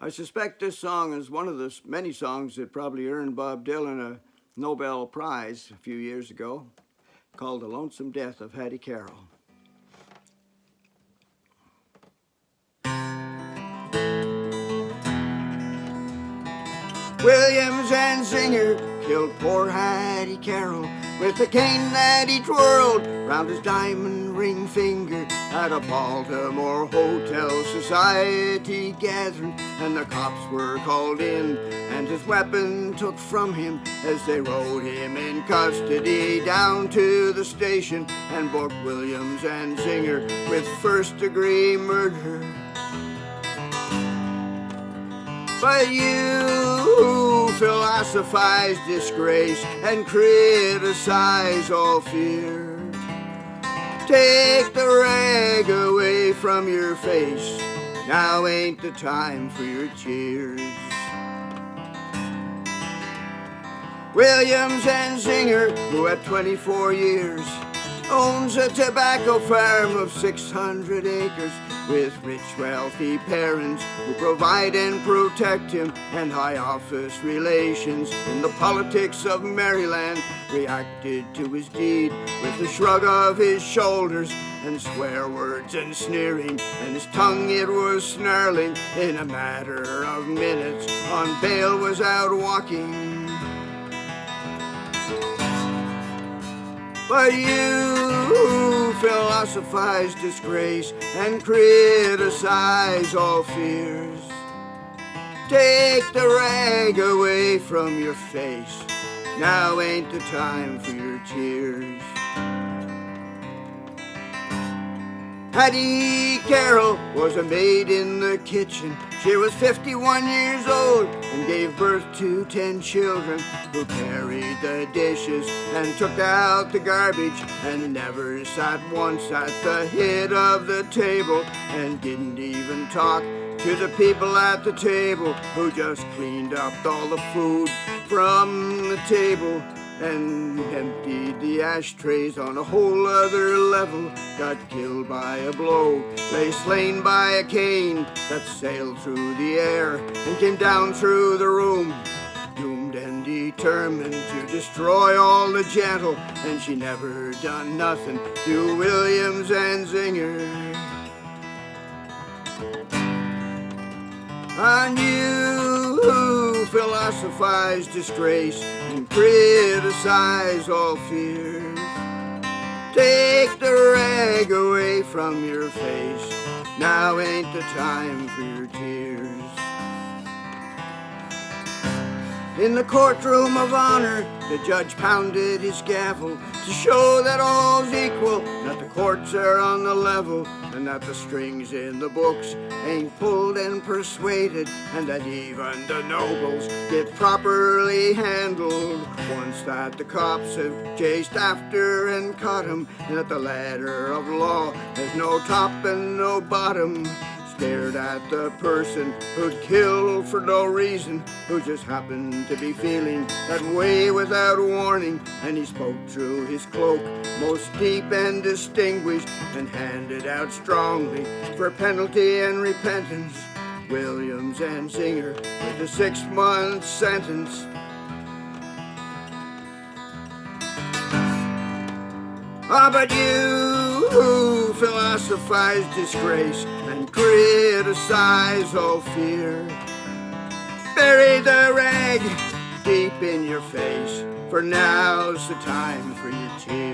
I suspect this song is one of the many songs that probably earned Bob Dylan a Nobel Prize a few years ago, called The Lonesome Death of Hattie Carroll. Williams and Singer killed poor Hattie Carroll with the cane that he twirled round his diamond ring finger at a Baltimore hotel society gathering, and the cops were called in and his weapon took from him as they rode him in custody down to the station and booked Williams and Singer with first-degree murder. But you philosophize disgrace and criticize all fear. Take the rag away from your face. Now ain't the time for your cheers. Williams and Singer, who at 24 years owns a tobacco farm of 600 acres, with rich, wealthy parents who provide and protect him, and high office relations in the politics of Maryland, reacted to his deed with a shrug of his shoulders and swear words and sneering, and his tongue it was snarling. In a matter of minutes, on bail was out walking. But you philosophize disgrace and criticize all fears. Take the rag away from your face. Now ain't the time for your tears. Hattie Carroll was a maid in the kitchen. She was 51 years old and gave birth to 10 children, who carried the dishes and took out the garbage and never sat once at the head of the table, and didn't even talk to the people at the table, who just cleaned up all the food from the table and emptied the ashtrays on a whole other level. Got killed by a blow, lay slain by a cane that sailed through the air and came down through the room, doomed and determined to destroy all the gentle, and she never done nothing to Williams and Singer. On you who philosophize disgrace and criticize all fears. Take the rag away from your face. Now ain't the time for your tears. In the courtroom of honor, the judge pounded his gavel to show that all's equal, that the courts are on the level, and that the strings in the books ain't pulled and persuaded, and that even the nobles get properly handled. Once that the cops have chased after and caught him, and that the ladder of law has no top and no bottom. Stared at the person who'd killed for no reason, who just happened to be feeling that way without warning, and he spoke through his cloak most deep and distinguished, and handed out strongly for penalty and repentance Williams and Singer with a 6-month sentence. Ah, but you who philosophize disgrace and criticize all fear, bury the rag deep in your face, for now's the time for your tears.